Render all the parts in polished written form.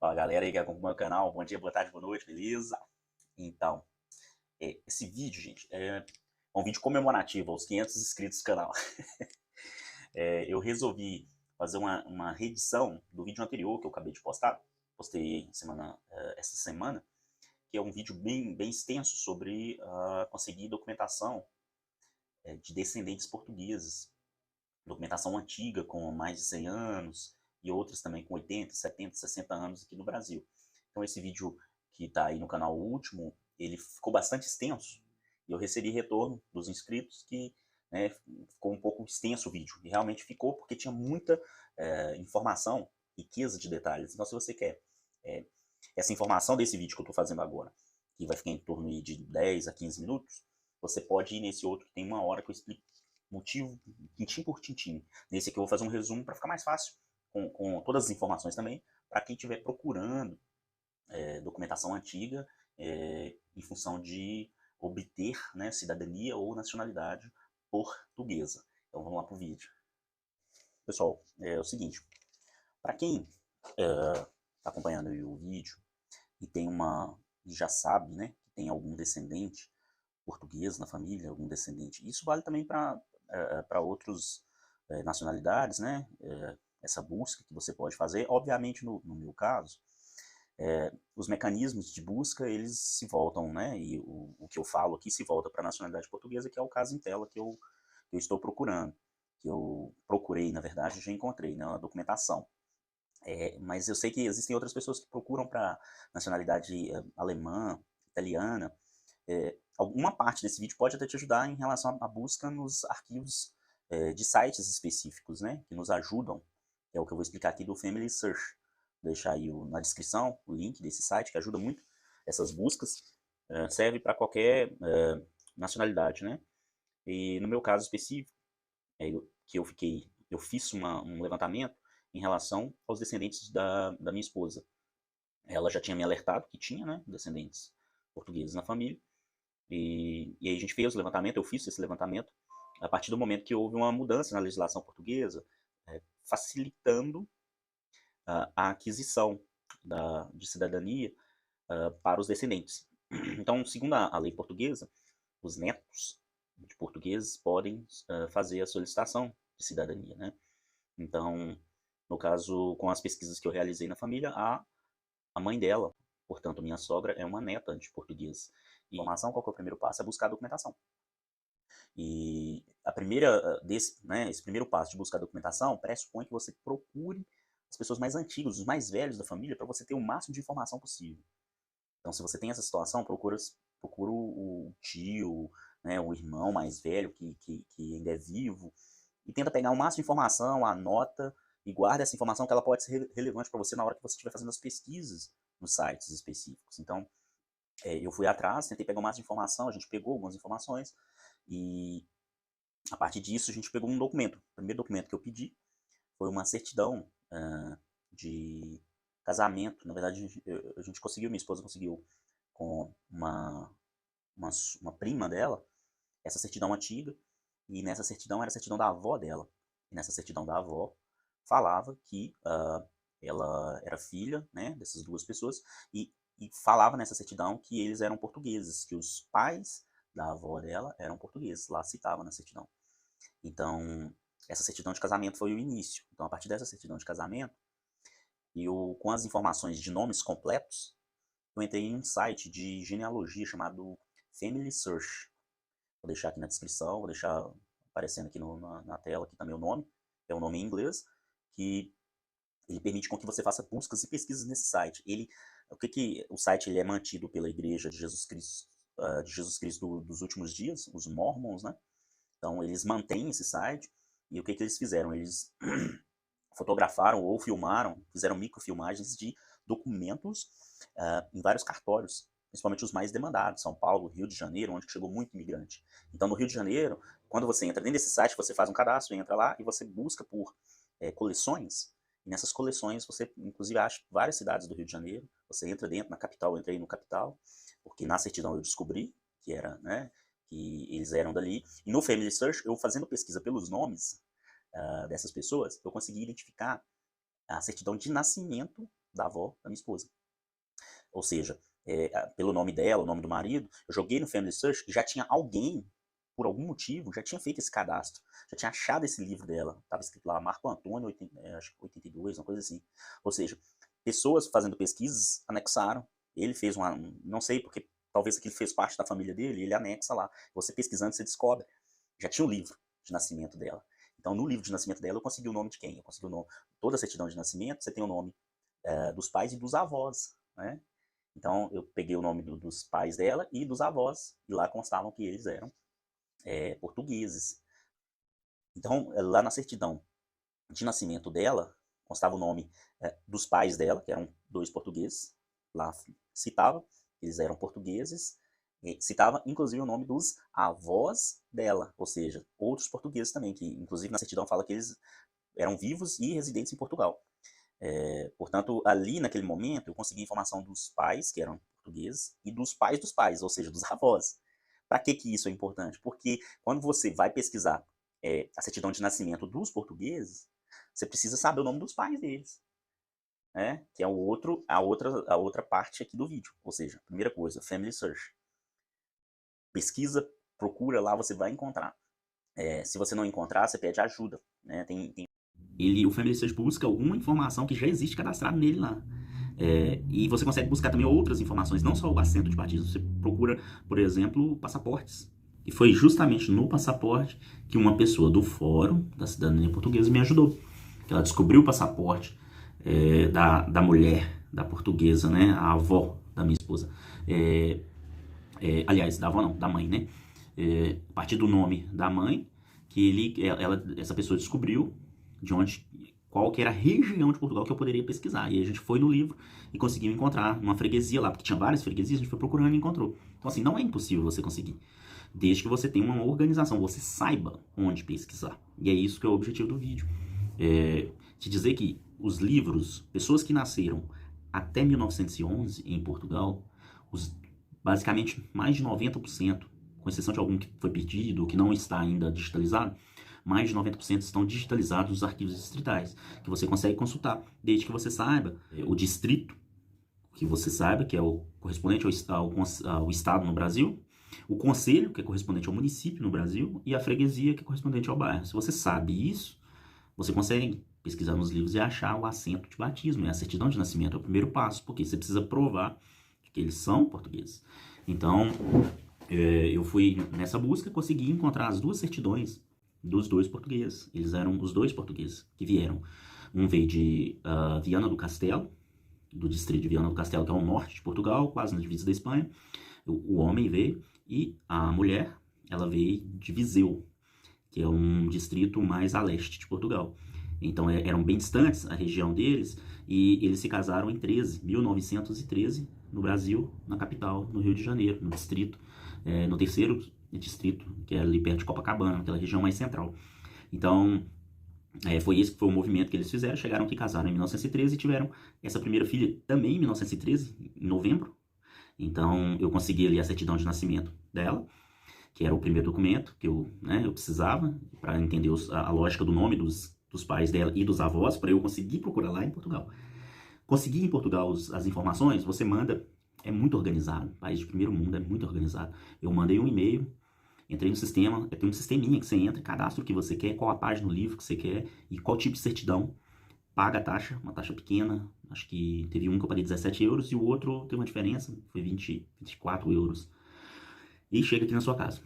Fala galera aí que acompanha o canal, bom dia, boa tarde, boa noite, beleza? Então, esse vídeo, gente, é um vídeo comemorativo aos 500 inscritos do canal. Eu resolvi fazer uma reedição do vídeo anterior que eu acabei de postar, postei essa semana, que é um vídeo bem extenso sobre conseguir documentação de descendentes portugueses, documentação antiga com mais de 100 anos e outras também com 80, 70, 60 anos aqui no Brasil. Então esse vídeo que está aí no canal último, ele ficou bastante extenso e eu recebi retorno dos inscritos que, né, ficou um pouco extenso o vídeo. E realmente ficou porque tinha muita informação, riqueza de detalhes. Então se você quer essa informação desse vídeo que eu estou fazendo agora, que vai ficar em torno de 10 a 15 minutos, você pode ir nesse outro que tem 1 hora que eu explico motivo, tintim por tintim. Nesse aqui eu vou fazer um resumo para ficar mais fácil, com todas as informações também, para quem estiver procurando documentação antiga em função de obter, né, cidadania ou nacionalidade portuguesa. Então vamos lá para o vídeo. Pessoal, é o seguinte, para quem está acompanhando aí o vídeo e já sabe, né, que tem algum descendente português na família, algum descendente, isso vale também para outras nacionalidades, né, essa busca que você pode fazer. Obviamente, no meu caso, os mecanismos de busca, eles se voltam, né, e o que eu falo aqui se volta para a nacionalidade portuguesa, que é o caso em tela que eu estou procurando, que eu procurei, na verdade, já encontrei, né, a documentação. Mas eu sei que existem outras pessoas que procuram para nacionalidade alemã, italiana. Alguma parte desse vídeo pode até te ajudar em relação à busca nos arquivos de sites específicos, né, que nos ajudam. É o que eu vou explicar aqui do Family Search. Vou deixar aí na descrição o link desse site, que ajuda muito essas buscas. Serve para qualquer nacionalidade, né? E no meu caso específico, eu fiz um levantamento em relação aos descendentes da minha esposa. Ela já tinha me alertado que tinha, né, descendentes portugueses na família. E aí a gente fez o levantamento, eu fiz esse levantamento, a partir do momento que houve uma mudança na legislação portuguesa, facilitando a aquisição de cidadania para os descendentes. Então, segundo a lei portuguesa, os netos de portugueses podem fazer a solicitação de cidadania, né? Então, no caso, com as pesquisas que eu realizei na família, a mãe dela, portanto, minha sogra, é uma neta de português. E informação, qual que é o primeiro passo? É buscar a documentação. E esse primeiro passo de buscar a documentação pressupõe que você procure as pessoas mais antigas, os mais velhos da família, para você ter o máximo de informação possível. Então, se você tem essa situação, procura o tio, né, o irmão mais velho que ainda é vivo, e tenta pegar o máximo de informação, anota e guarda essa informação que ela pode ser relevante para você na hora que você estiver fazendo as pesquisas nos sites específicos. Então, eu fui atrás, tentei pegar o máximo de informação, a gente pegou algumas informações, e a partir disso a gente pegou um documento. O primeiro documento que eu pedi foi uma certidão de casamento. Na verdade, a gente conseguiu, minha esposa conseguiu com uma prima dela, essa certidão antiga, e nessa certidão era a certidão da avó dela. E nessa certidão da avó falava que ela era filha, né, dessas duas pessoas, e falava nessa certidão que eles eram portugueses, que os pais da avó dela eram portugueses, lá citava na certidão. Então, essa certidão de casamento foi o início. Então, a partir dessa certidão de casamento, com as informações de nomes completos, eu entrei em um site de genealogia chamado Family Search. Vou deixar aqui na descrição, vou deixar aparecendo aqui na tela aqui também o nome. É um nome em inglês, que ele permite com que você faça buscas e pesquisas nesse site. O site ele é mantido pela Igreja de Jesus Cristo dos últimos dias, os Mormons, né? Então eles mantêm esse site, e o que eles fizeram? Eles fotografaram ou filmaram, fizeram microfilmagens de documentos em vários cartórios, principalmente os mais demandados, São Paulo, Rio de Janeiro, onde chegou muito imigrante. Então, no Rio de Janeiro, quando você entra dentro desse site, você faz um cadastro, entra lá e você busca por coleções, e nessas coleções você, inclusive, acha várias cidades do Rio de Janeiro. Você entra dentro, na capital, eu entrei no capital, porque na certidão eu descobri que era, né, que eles eram dali. E no Family Search, eu fazendo pesquisa pelos nomes dessas pessoas, eu consegui identificar a certidão de nascimento da avó da minha esposa. Ou seja, pelo nome dela, o nome do marido, eu joguei no Family Search e já tinha alguém, por algum motivo, já tinha feito esse cadastro, já tinha achado esse livro dela, estava escrito lá, Marco Antônio, acho que 82, uma coisa assim. Ou seja, pessoas fazendo pesquisas anexaram, ele fez não sei, porque talvez aquilo fez parte da família dele, ele anexa lá. Você pesquisando, você descobre. Já tinha o livro de nascimento dela. Então, no livro de nascimento dela, eu consegui o nome de quem? Eu consegui o nome, toda a certidão de nascimento, você tem o nome dos pais e dos avós, né? Então, eu peguei o nome dos pais dela e dos avós, e lá constavam que eles eram portugueses. Então, lá na certidão de nascimento dela, constava o nome dos pais dela, que eram 2 portugueses, lá citava, eles eram portugueses, citava inclusive o nome dos avós dela, ou seja, outros portugueses também, que inclusive na certidão fala que eles eram vivos e residentes em Portugal. Portanto, ali naquele momento, eu consegui informação dos pais, que eram portugueses, e dos pais, ou seja, dos avós. Para que isso é importante? Porque quando você vai pesquisar a certidão de nascimento dos portugueses, você precisa saber o nome dos pais deles, né? Que é a outra parte aqui do vídeo. Ou seja, primeira coisa, Family Search. Pesquisa, procura lá, você vai encontrar. Se você não encontrar, você pede ajuda, né? O Family Search busca alguma informação que já existe cadastrado nele lá. E você consegue buscar também outras informações, não só o assento de batismo. Você procura, por exemplo, passaportes. E foi justamente no passaporte que uma pessoa do Fórum da Cidadania Portuguesa me ajudou. Ela descobriu o passaporte da mulher, da portuguesa, né? A avó da minha esposa. Aliás, da avó não, da mãe, né? A partir do nome da mãe, que essa pessoa descobriu qual que era a região de Portugal que eu poderia pesquisar. E a gente foi no livro e conseguiu encontrar uma freguesia lá, porque tinha várias freguesias, a gente foi procurando e encontrou. Então, assim, não é impossível você conseguir, desde que você tenha uma organização, você saiba onde pesquisar. E é isso que é o objetivo do vídeo. Te dizer que os livros, pessoas que nasceram até 1911 em Portugal, basicamente mais de 90%, com exceção de algum que foi perdido, que não está ainda digitalizado, mais de 90% estão digitalizados nos arquivos distritais, que você consegue consultar, desde que você saiba o distrito, que você saiba que é o correspondente ao estado no Brasil, o concelho, que é correspondente ao município no Brasil, e a freguesia, que é correspondente ao bairro. Se você sabe isso, você consegue pesquisar nos livros e achar o assento de batismo, a certidão de nascimento é o primeiro passo, porque você precisa provar que eles são portugueses. Então, eu fui nessa busca, consegui encontrar as 2 certidões dos 2 portugueses. Eles eram os 2 portugueses que vieram. Um veio de Viana do Castelo, do distrito de Viana do Castelo, que é ao norte de Portugal, quase na divisa da Espanha. O homem veio, e a mulher, ela veio de Viseu, que é um distrito mais a leste de Portugal. Então, eram bem distantes a região deles, e eles se casaram em 1913, no Brasil, na capital, no Rio de Janeiro, no distrito, no terceiro distrito, que é ali perto de Copacabana, aquela região mais central. Então, foi o movimento que eles fizeram, chegaram aqui, casaram em 1913 e tiveram essa primeira filha também em 1913, em novembro. Então, eu consegui ali a certidão de nascimento dela, que era o primeiro documento que eu precisava para entender a lógica do nome dos pais dela e dos avós, para eu conseguir procurar lá em Portugal. Conseguir em Portugal as informações, você manda, é muito organizado, o país de primeiro mundo é muito organizado. Eu mandei um e-mail, entrei no sistema, tem um sisteminha que você entra, cadastra o que você quer, qual a página do livro que você quer e qual tipo de certidão, paga a taxa, uma taxa pequena, acho que teve um que eu paguei 17 euros e o outro teve uma diferença, foi 24 euros. E chega aqui na sua casa.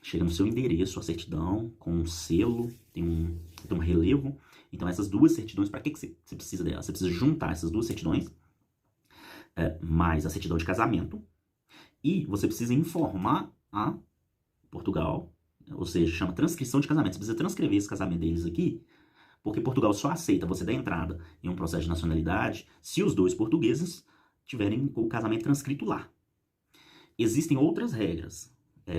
Chega no seu endereço, a certidão, com um selo, tem um relevo. Então, essas 2 certidões, para que você precisa delas? Você precisa juntar essas 2 certidões, mais a certidão de casamento, e você precisa informar a Portugal, ou seja, chama transcrição de casamento. Você precisa transcrever esse casamento deles aqui, porque Portugal só aceita você dar entrada em um processo de nacionalidade se os 2 portugueses tiverem o casamento transcrito lá. Existem outras regras.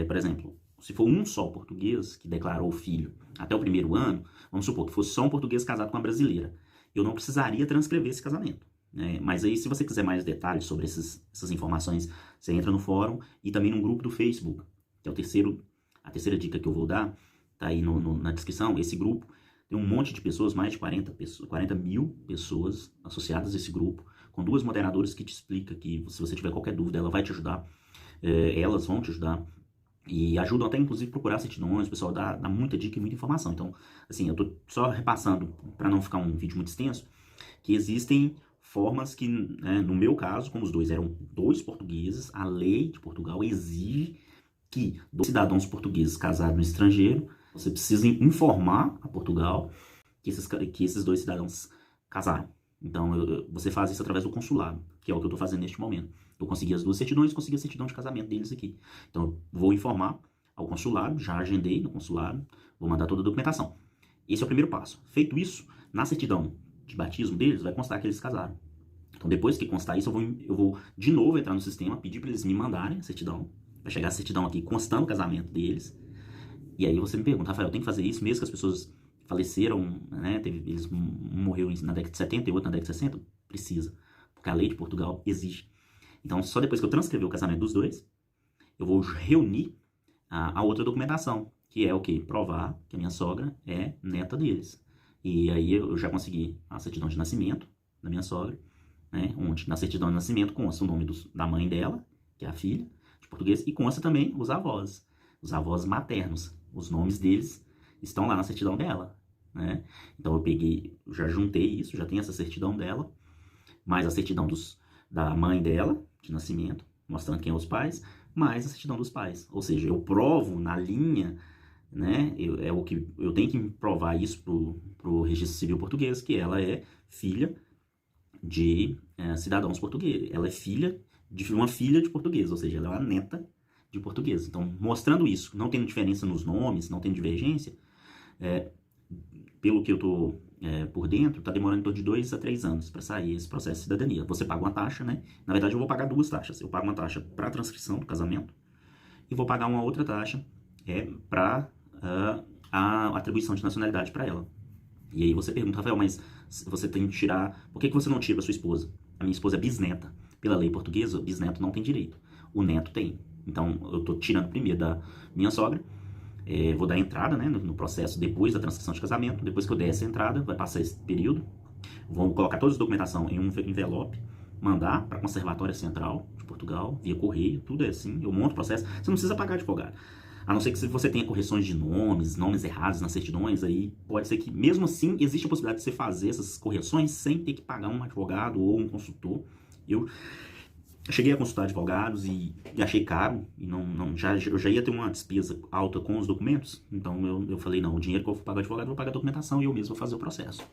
Por exemplo, se for um só português que declarou o filho até o primeiro ano, vamos supor que fosse só um português casado com uma brasileira, eu não precisaria transcrever esse casamento. Mas aí, se você quiser mais detalhes sobre essas informações, você entra no fórum e também num grupo do Facebook, que é a terceira dica que eu vou dar, tá aí na descrição. Esse grupo tem um monte de pessoas, mais de 40 mil pessoas associadas a esse grupo, com 2 moderadoras que te explica que se você tiver qualquer dúvida, ela vai te ajudar, elas vão te ajudar. E ajudam até, inclusive, procurar certidões, o pessoal dá muita dica e muita informação. Então, assim, eu tô só repassando, para não ficar um vídeo muito extenso, que existem formas que, né, no meu caso, como os dois eram 2 portugueses, a lei de Portugal exige que 2 cidadãos portugueses casados no estrangeiro, você precisa informar a Portugal que esses 2 cidadãos casaram. Então, você faz isso através do consulado, que é o que eu estou fazendo neste momento. Eu consegui as 2 certidões, consegui a certidão de casamento deles aqui. Então, eu vou informar ao consulado, já agendei no consulado, vou mandar toda a documentação. Esse é o primeiro passo. Feito isso, na certidão de batismo deles, vai constar que eles casaram. Então, depois que constar isso, eu vou de novo entrar no sistema, pedir para eles me mandarem a certidão. Vai chegar a certidão aqui constando o casamento deles. E aí você me pergunta, Rafael, tem que fazer isso mesmo que as pessoas faleceram, né? Um morreu na década de 70 e outro na década de 60? Precisa, porque a lei de Portugal exige. Então, só depois que eu transcrever o casamento dos 2, eu vou reunir a outra documentação, que é o quê? Provar que a minha sogra é neta deles. E aí eu já consegui a certidão de nascimento da minha sogra, né? Onde na certidão de nascimento consta o nome da mãe dela, que é a filha, de português, e consta também os avós maternos. Os nomes deles estão lá na certidão dela, né? Então eu já juntei isso, já tenho essa certidão dela, mais a certidão da mãe dela, de nascimento, mostrando quem é os pais, mais a certidão dos pais. Ou seja, eu provo na linha, né? Eu tenho que provar isso pro registro civil português, que ela é filha de cidadãos portugueses. Ela é filha de uma filha de português, ou seja, ela é uma neta de português. Então, mostrando isso, não tendo diferença nos nomes, não tendo divergência, pelo que eu estou por dentro, está demorando em torno de 2 a 3 anos para sair esse processo de cidadania. Você paga uma taxa, né? Na verdade, eu vou pagar 2 taxas. Eu pago uma taxa para a transcrição do casamento e vou pagar uma outra taxa para a atribuição de nacionalidade para ela. E aí você pergunta, Rafael, mas você tem que tirar... Por que você não tira a sua esposa? A minha esposa é bisneta. Pela lei portuguesa, o bisneto não tem direito. O neto tem. Então, eu estou tirando primeiro da minha sogra, vou dar entrada, né, no processo depois da transcrição de casamento. Depois que eu der essa entrada, vai passar esse período. Vou colocar toda a documentação em um envelope, mandar para a Conservatória Central de Portugal, via correio, tudo é assim. Eu monto o processo. Você não precisa pagar advogado. A não ser que você tenha correções de nomes errados nas certidões, aí pode ser que, mesmo assim, existe a possibilidade de você fazer essas correções sem ter que pagar um advogado ou um consultor. Eu cheguei a consultar advogados e achei caro, e eu já ia ter uma despesa alta com os documentos, então eu falei, não, o dinheiro que eu vou pagar advogado, eu vou pagar a documentação e eu mesmo vou fazer o processo.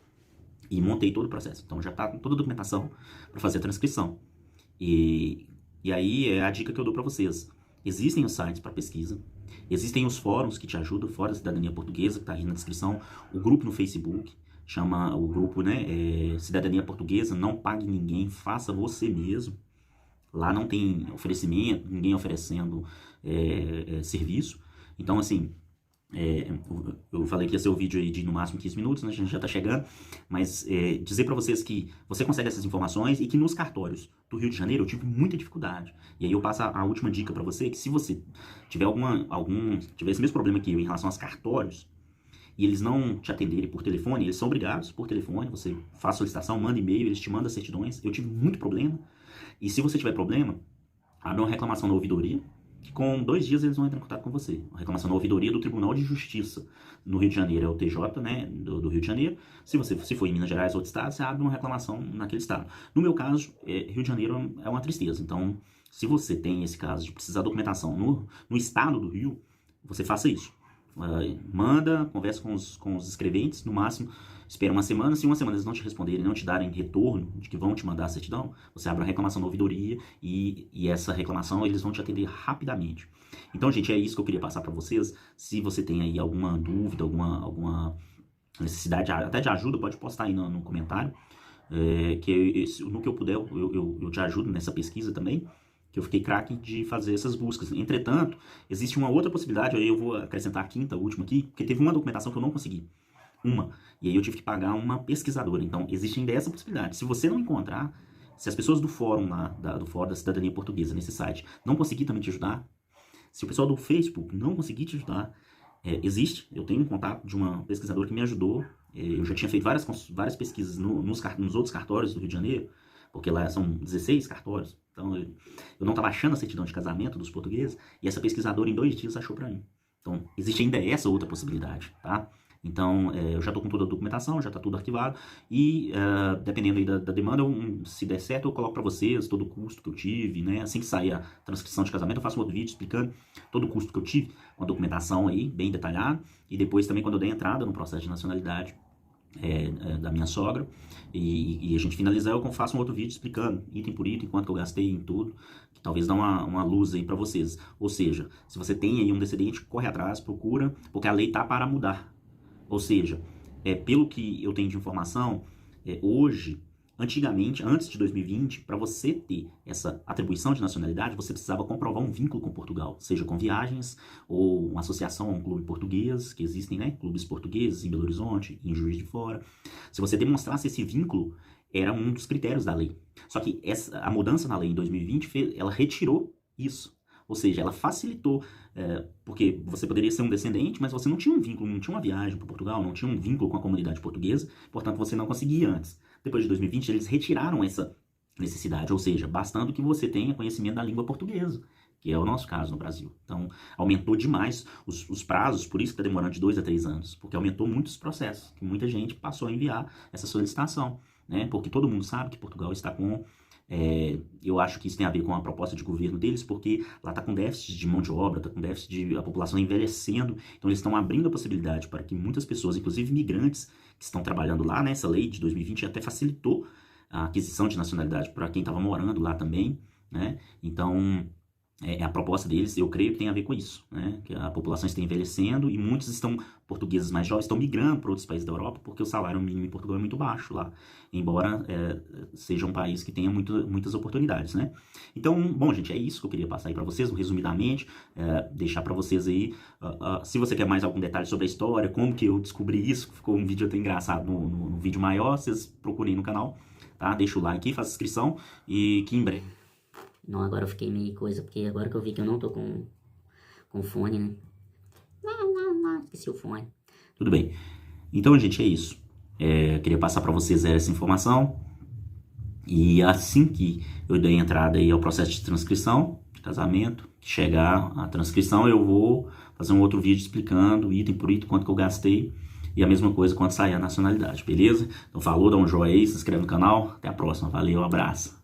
E montei todo o processo, então já está toda a documentação para fazer a transcrição. E aí é a dica que eu dou para vocês. Existem os sites para pesquisa, existem os fóruns que te ajudam, Fórum da Cidadania Portuguesa, que está aí na descrição, o grupo no Facebook, chama o grupo, né, Cidadania Portuguesa, não pague ninguém, faça você mesmo. Lá não tem oferecimento, ninguém oferecendo serviço. Então, assim, eu falei que ia ser o vídeo aí de no máximo 15 minutos, né? A gente já tá chegando. Mas dizer para vocês que você consegue essas informações e que nos cartórios do Rio de Janeiro eu tive muita dificuldade. E aí eu passo a última dica para você, que se você tiver tiver esse mesmo problema que eu em relação aos cartórios, e eles não te atenderem por telefone, eles são obrigados por telefone, você faz solicitação, manda e-mail, eles te mandam certidões. Eu tive muito problema. E se você tiver problema, abre uma reclamação na ouvidoria, que com 2 dias eles vão entrar em contato com você. Uma reclamação na ouvidoria do Tribunal de Justiça no Rio de Janeiro, é o TJ, né, do Rio de Janeiro. Se for em Minas Gerais ou outro estado, você abre uma reclamação naquele estado. No meu caso, Rio de Janeiro é uma tristeza. Então, se você tem esse caso de precisar de documentação no estado do Rio, você faça isso. Manda, conversa com os escreventes, no máximo espera uma semana. Se uma semana eles não te responderem, não te darem retorno de que vão te mandar a certidão, você abre uma reclamação na ouvidoria e essa reclamação eles vão te atender rapidamente. Então, gente, é isso que eu queria passar para vocês. Se você tem aí alguma dúvida, alguma necessidade até de ajuda, pode postar aí no comentário, no que eu puder eu te ajudo nessa pesquisa também, que eu fiquei craque de fazer essas buscas. Entretanto, existe uma outra possibilidade, aí eu vou acrescentar a quinta, última aqui, porque teve uma documentação que eu não consegui. E aí eu tive que pagar uma pesquisadora. Então, existe ainda essa possibilidade. Se você não encontrar, se as pessoas do fórum lá, do Fórum da Cidadania Portuguesa, nesse site, não conseguir também te ajudar, se o pessoal do Facebook não conseguir te ajudar, eu tenho um contato de uma pesquisadora que me ajudou. Eu já tinha feito várias pesquisas nos outros cartórios do Rio de Janeiro. porque lá são 16 cartórios. Então, eu não estava achando a certidão de casamento dos portugueses, e essa pesquisadora em 2 dias achou para mim. Então, existe ainda essa outra possibilidade, tá? Então, eu já estou com toda a documentação, já está tudo arquivado, e dependendo aí da demanda, se der certo, eu coloco para vocês todo o custo que eu tive, né? Assim que sair a transcrição de casamento, eu faço um outro vídeo explicando todo o custo que eu tive, com a documentação aí, bem detalhada, e depois também quando eu der entrada no processo de nacionalidade da minha sogra, e a gente finalizar, eu faço um outro vídeo explicando, item por item, quanto que eu gastei em tudo, que talvez dá uma luz aí para vocês. Ou seja, se você tem aí um descendente, corre atrás, procura, porque a lei tá para mudar. Ou seja, pelo que eu tenho de informação, hoje, antigamente, antes de 2020, para você ter essa atribuição de nacionalidade, você precisava comprovar um vínculo com Portugal, seja com viagens ou uma associação a um clube português, que existem, né, clubes portugueses em Belo Horizonte, em Juiz de Fora. Se você demonstrasse esse vínculo, era um dos critérios da lei. Só que a mudança na lei em 2020, ela retirou isso. Ou seja, ela facilitou, porque você poderia ser um descendente, mas você não tinha um vínculo, não tinha uma viagem para Portugal, não tinha um vínculo com a comunidade portuguesa, portanto você não conseguia antes. Depois de 2020, eles retiraram essa necessidade, ou seja, bastando que você tenha conhecimento da língua portuguesa, que é o nosso caso no Brasil. Então, aumentou demais os prazos, por isso que está demorando de 2 a 3 anos, porque aumentou muitos processos, que muita gente passou a enviar essa solicitação, né? Porque todo mundo sabe que Portugal está com... eu acho que isso tem a ver com a proposta de governo deles, porque lá está com déficit de mão de obra, está com déficit de a população envelhecendo, então eles estão abrindo a possibilidade para que muitas pessoas, inclusive migrantes, que estão trabalhando lá, né, essa lei de 2020 até facilitou a aquisição de nacionalidade para quem estava morando lá também, né, então a proposta deles, eu creio que tem a ver com isso, né? Que a população está envelhecendo e muitos portugueses mais jovens estão migrando para outros países da Europa porque o salário mínimo em Portugal é muito baixo lá, embora seja um país que tenha muitas oportunidades, né? Então, bom, gente, é isso que eu queria passar aí para vocês, resumidamente, deixar para vocês aí, se você quer mais algum detalhe sobre a história, como que eu descobri isso, ficou um vídeo até engraçado no vídeo maior, vocês procurem no canal, tá? Deixa o like, faça inscrição e que em breve. Não, agora eu fiquei meio coisa, porque agora que eu vi que eu não tô com fone, né? Esqueci o fone. Tudo bem. Então, gente, é isso. Queria passar para vocês essa informação. E assim que eu der entrada aí ao processo de transcrição, de casamento, que chegar a transcrição, eu vou fazer um outro vídeo explicando item por item quanto que eu gastei. E a mesma coisa quando sair a nacionalidade, beleza? Então falou, dá um joinha aí, se inscreve no canal. Até a próxima. Valeu, abraço.